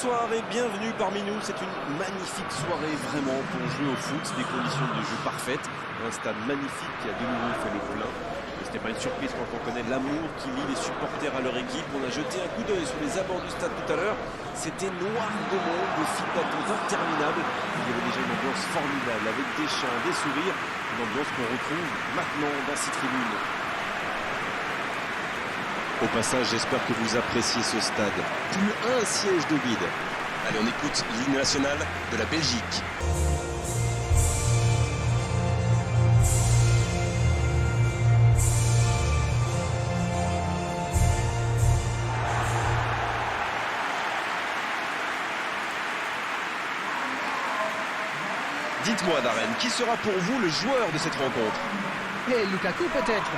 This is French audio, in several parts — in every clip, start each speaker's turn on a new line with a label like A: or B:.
A: Bonsoir et bienvenue parmi nous. C'est une magnifique soirée vraiment pour jouer au foot. Des conditions de jeu parfaites. Un stade magnifique qui a de nouveau fait le plein. Et ce n'est pas une surprise quand on connaît l'amour qui lie les supporters à leur équipe. On a jeté un coup d'œil sur les abords du stade tout à l'heure. C'était noir de monde, des files d'attente interminables. Il y avait déjà une ambiance formidable avec des chants, des sourires. Une ambiance qu'on retrouve maintenant dans ces tribunes. Au passage, j'espère que vous appréciez ce stade. Plus un siège de vide. Allez, on écoute l'hymne national de la Belgique. Dites-moi, Darren, qui sera pour vous le joueur de cette rencontre?
B: Et Lukaku peut-être.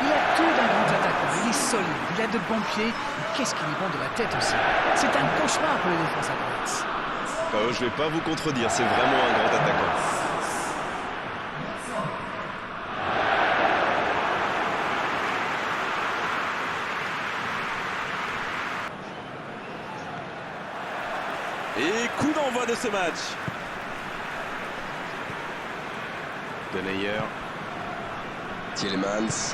B: Il a tout d'un grand attaquant. Il est solide, il a de bons pieds. Et qu'est-ce qu'il est bon de la tête aussi. C'est un cauchemar pour les défenses adverses.
A: Je ne vais pas vous contredire, c'est vraiment un grand attaquant. Et coup d'envoi de ce match. Denayer. Tielemans.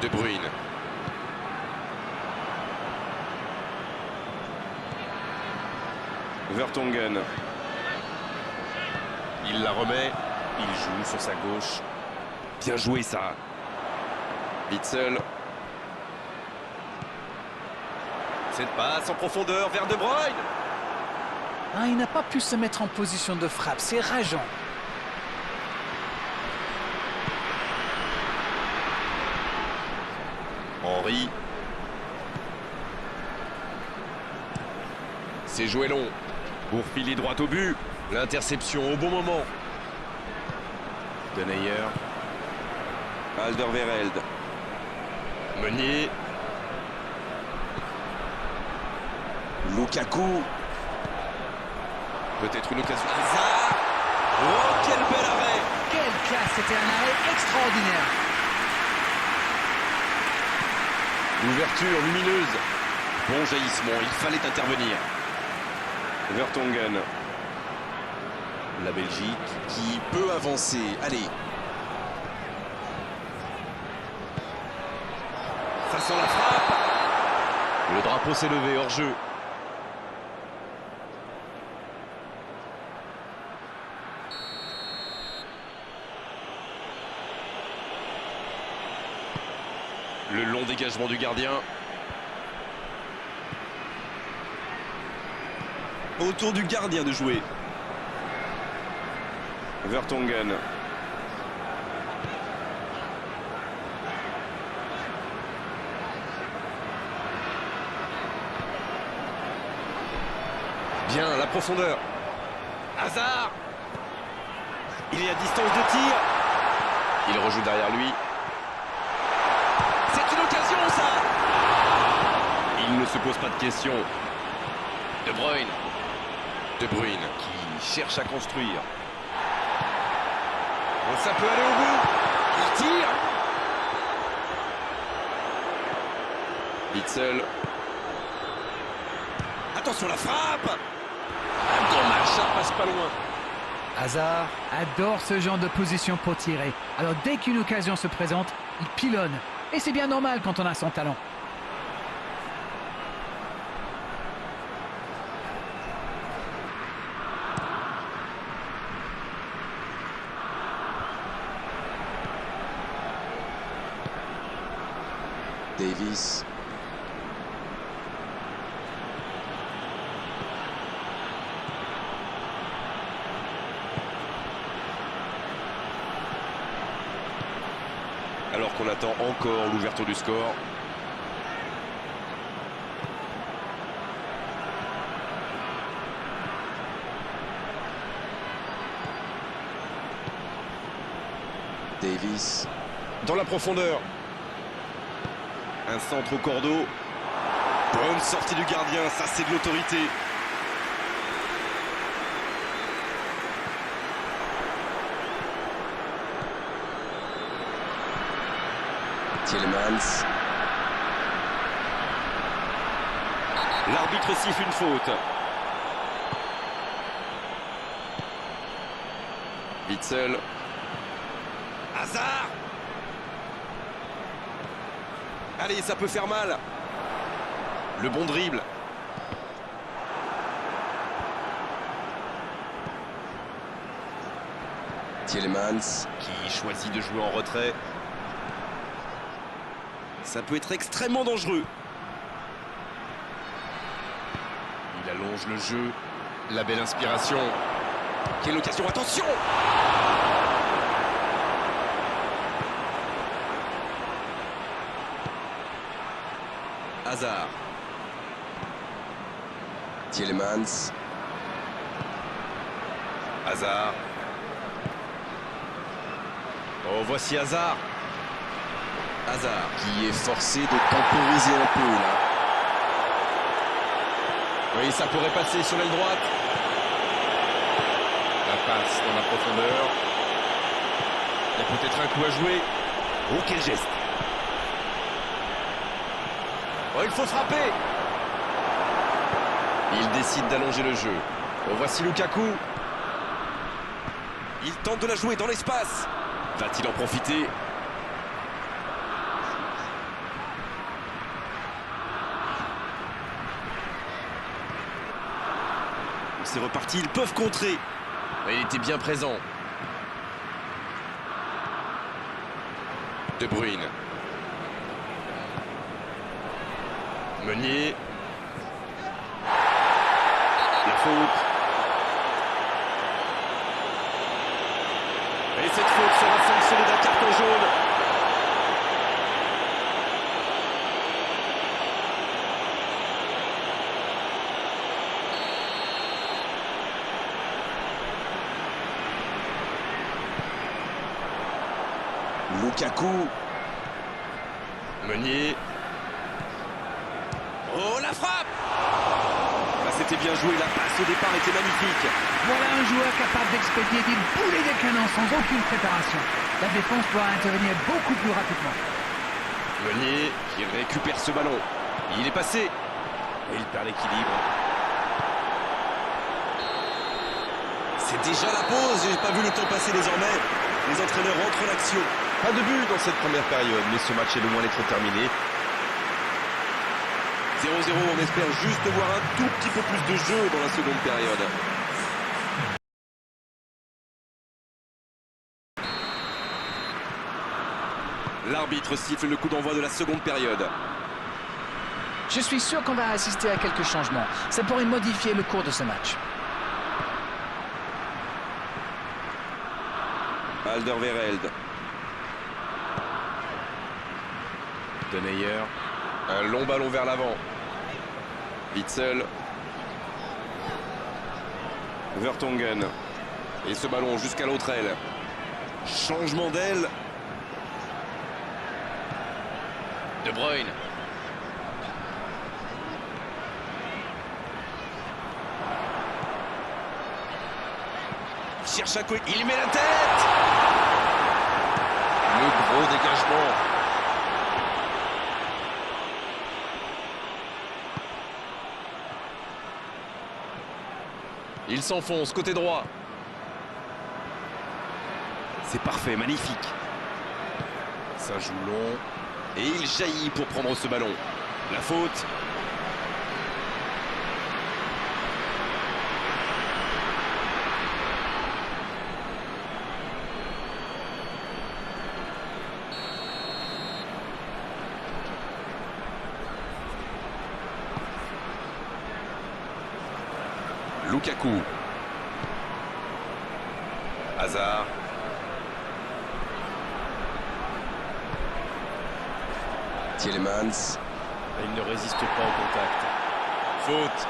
A: De Bruyne. Vertonghen. Il la remet. Il joue sur sa gauche. Bien joué ça. Witsel. Cette passe en profondeur vers De Bruyne.
B: Ah, il n'a pas pu se mettre en position de frappe. C'est rageant.
A: Henry. C'est joué long. Pour filer droit au but. L'interception au bon moment. Denayer. Alderweireld. Meunier. Lukaku. Peut-être une occasion. Hazard. Oh, quel bel arrêt.
B: Quelle classe. C'était un arrêt extraordinaire.
A: Ouverture lumineuse. Bon jaillissement, il fallait intervenir. Vertonghen. La Belgique qui peut avancer. Allez. Ça sent la frappe. Le drapeau s'est levé hors jeu. Le long dégagement du gardien. Autour du gardien de jouer. Vertonghen. Bien, la profondeur. Hazard. Il est à distance de tir. Il rejoue derrière lui. C'est une occasion, ça. Il ne se pose pas de questions. De Bruyne. De Bruyne qui cherche à construire. Oh, ça peut aller au bout. Il tire. Witsel. Attention la frappe. Dommage, ça passe pas loin.
B: Hazard adore ce genre de position pour tirer. Alors dès qu'une occasion se présente, il pilonne. Et c'est bien normal quand on a son talent.
A: Davis. Alors qu'on attend encore l'ouverture du score. Davis. Dans la profondeur. Un centre au cordeau. Bonne sortie du gardien, ça c'est de l'autorité. Tielemans. L'arbitre siffle une faute. Witsel. Hazard. Allez, ça peut faire mal. Le bon dribble.
C: Tielemans
A: qui choisit de jouer en retrait. Ça peut être extrêmement dangereux. Il allonge le jeu. La belle inspiration. Quelle occasion, attention! Hazard.
C: Tielemans.
A: Hazard. Oh, voici Hazard. Hazard.
C: Qui est forcé de temporiser un peu là.
A: Oui, ça pourrait passer sur l'aile droite. La passe dans la profondeur. Il y a peut-être un coup à jouer. Oh, quel geste! Oh, il faut frapper! Il décide d'allonger le jeu. Oh, voici Lukaku. Il tente de la jouer dans l'espace. Va-t-il en profiter? C'est reparti, ils peuvent contrer. Il était bien présent. De Bruyne. Meunier. La faute. Et cette faute sera sanctionnée d'un carton jaune.
C: Lukaku.
A: Meunier. Oh, la frappe! Ah, c'était bien joué, la passe au départ était magnifique.
B: Voilà un joueur capable d'expédier des boulets de canon sans aucune préparation. La défense doit intervenir beaucoup plus rapidement.
A: Meunier qui récupère ce ballon. Il est passé. Et il perd l'équilibre.
C: C'est déjà la pause, j'ai pas vu le temps passer désormais. Les entraîneurs rentrent en action.
A: Pas de but dans cette première période, mais ce match est loin d'être terminé.
C: 0-0, on espère juste voir un tout petit peu plus de jeu dans la seconde période.
A: L'arbitre siffle le coup d'envoi de la seconde période.
B: Je suis sûr qu'on va assister à quelques changements. Ça pourrait modifier le cours de ce match.
A: Alderweireld. De Meyer. Un long ballon vers l'avant. Witsel. Vertonghen. Et ce ballon jusqu'à l'autre aile. Changement d'aile. De Bruyne. Il cherche un coup. Il met la tête. Le gros dégagement. Il s'enfonce côté droit. C'est parfait, magnifique. Ça joue long. Et il jaillit pour prendre ce ballon. La faute. Lukaku. Hazard.
C: Tielemans.
A: Il ne résiste pas au contact. Faute.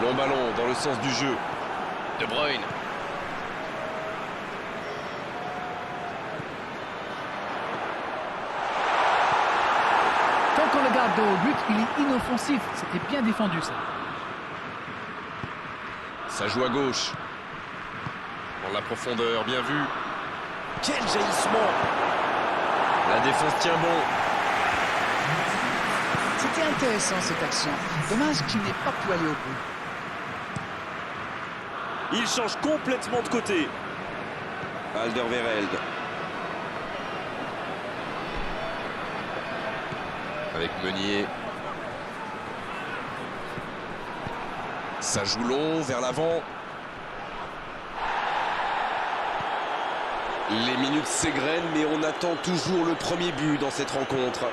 A: Long ballon dans le sens du jeu. De Bruyne.
B: Tant qu'on le garde au but, il est inoffensif. C'était bien défendu, ça.
C: Ça joue à gauche. Dans la profondeur, bien vu.
A: Quel jaillissement!
C: La défense tient bon.
B: C'était intéressant, cette action. Dommage qu'il n'ait pas pu aller au bout.
A: Il change complètement de côté.
C: Alderweireld. Avec Meunier. Ça joue long vers l'avant. Les minutes s'égrènent, mais on attend toujours le premier but dans cette rencontre.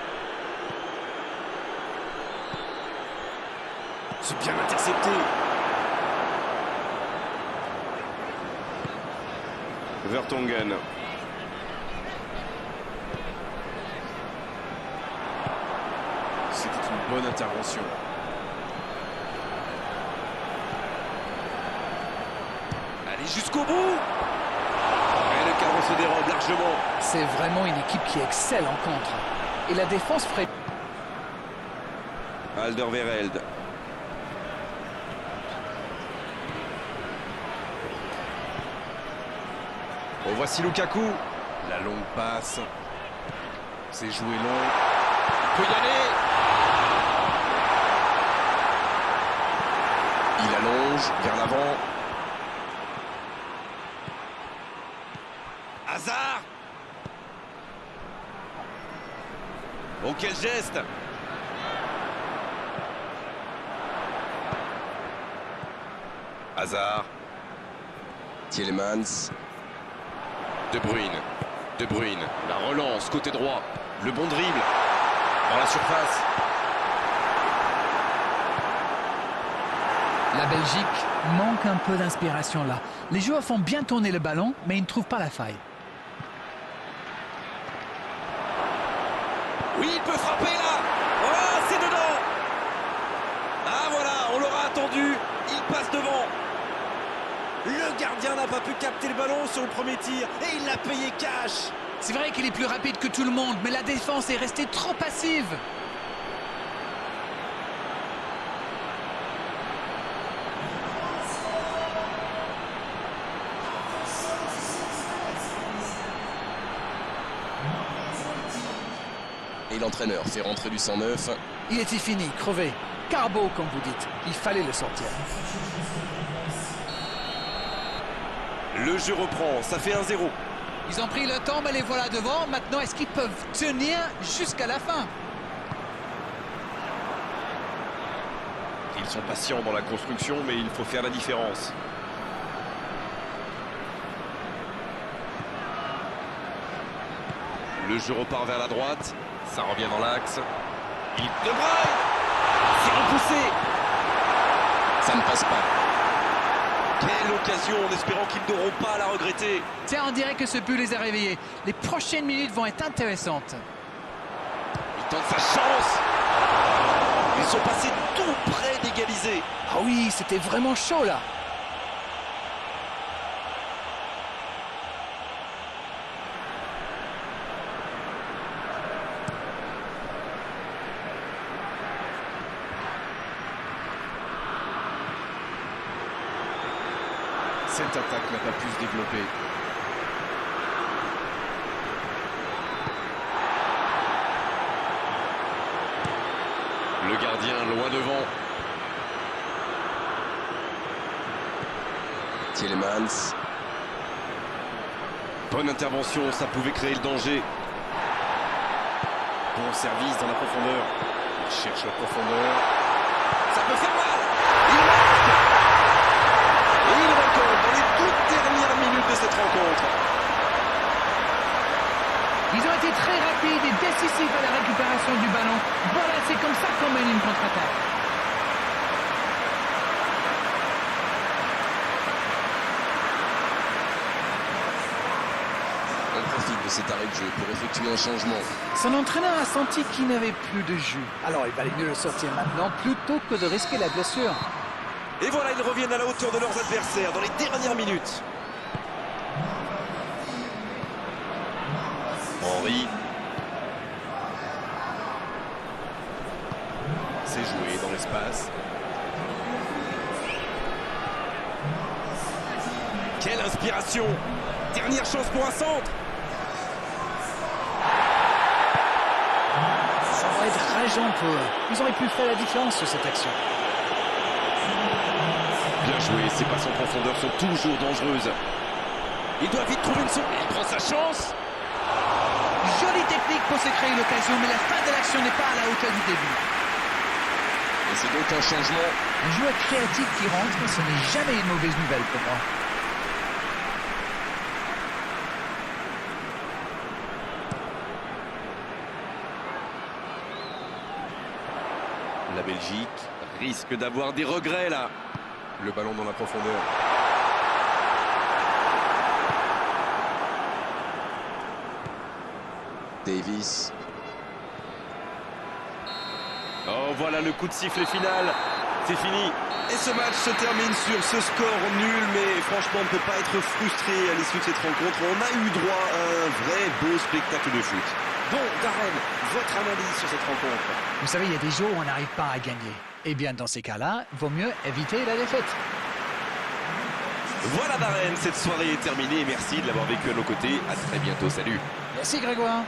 A: C'est bien intercepté.
C: Vertonghen.
A: C'était une bonne intervention. Allez jusqu'au bout. Et le cadre se dérobe largement.
B: C'est vraiment une équipe qui excelle en contre. Et la défense ferait...
C: Alderweireld. Oh, voici Lukaku.
A: La longue passe. C'est joué long. Il peut y aller.
C: Il allonge vers l'avant.
A: Hazard. Oh, quel geste.
C: Hazard. Tielemans. De Bruyne. De Bruyne.
A: La relance, côté droit. Le bon dribble. Dans la surface.
B: La Belgique manque un peu d'inspiration là. Les joueurs font bien tourner le ballon, mais ils ne trouvent pas la faille.
A: Oui, il peut frapper là. Oh, c'est dedans. Ah voilà, on l'aura attendu. Il passe devant. Le gardien n'a pas pu capter le ballon sur le premier tir et il l'a payé cash.
B: C'est vrai qu'il est plus rapide que tout le monde, mais la défense est restée trop passive.
C: Et l'entraîneur fait rentrer du 109.
B: Il était fini, crevé. Carbo, comme vous dites. Il fallait le sortir.
A: Le jeu reprend, ça fait 1-0.
B: Ils ont pris le temps, mais les voilà devant. Maintenant, est-ce qu'ils peuvent tenir jusqu'à la fin?
A: Ils sont patients dans la construction, mais il faut faire la différence. Le jeu repart vers la droite. Ça revient dans l'axe. Il De Bruyne. C'est repoussé.
C: Ça ne passe pas.
A: Quelle occasion, en espérant qu'ils n'auront pas à la regretter.
B: Tiens, on dirait que ce but les a réveillés. Les prochaines minutes vont être intéressantes.
A: Il tente sa chance. Ils sont passés tout près d'égaliser.
B: Ah oui, c'était vraiment chaud là.
A: Cette attaque n'a pas pu se développer.
C: Le gardien loin devant. Tielemans.
A: Bonne intervention, ça pouvait créer le danger. Bon service dans la profondeur. Il cherche la profondeur. Ça peut faire mal. Il marque. Et il recorre dans les toutes dernières minutes de cette rencontre.
B: Ils ont été très rapides et décisifs à la récupération du ballon. Voilà, c'est comme ça qu'on mène une contre-attaque.
C: On profite de cet arrêt de jeu pour effectuer un changement.
B: Son entraîneur a senti qu'il n'avait plus de jus. Alors il valait mieux le sortir maintenant plutôt que de risquer la blessure.
A: Et voilà, ils reviennent à la hauteur de leurs adversaires dans les dernières minutes.
C: Henry.
A: C'est joué dans l'espace.
C: Quelle inspiration! Dernière chance pour un centre!
B: Ça va être rageant pour eux. Ils auraient pu faire la différence sur cette action.
C: Bien joué, ces passes en profondeur sont toujours dangereuses. Il doit vite trouver une solution. Il prend sa chance.
B: Jolie technique pour se créer l'occasion, mais la fin de l'action n'est pas à la hauteur du début.
C: Et c'est donc un changement.
B: Un joueur créatif qui rentre, ce n'est jamais une mauvaise nouvelle pour moi.
C: La Belgique risque d'avoir des regrets là.
A: Le ballon dans la profondeur.
C: Davis. Oh, voilà le coup de sifflet final. C'est fini. Et ce match se termine sur ce score nul, mais franchement, on ne peut pas être frustré à l'issue de cette rencontre. On a eu droit à un vrai beau spectacle de foot.
A: Bon, Darren, votre analyse sur cette rencontre?
B: Vous savez, il y a des jours où on n'arrive pas à gagner. Eh bien, dans ces cas-là, vaut mieux éviter la défaite.
C: Voilà Darren, cette soirée est terminée. Merci de l'avoir vécu à nos côtés. À très bientôt, salut.
B: Merci Grégoire.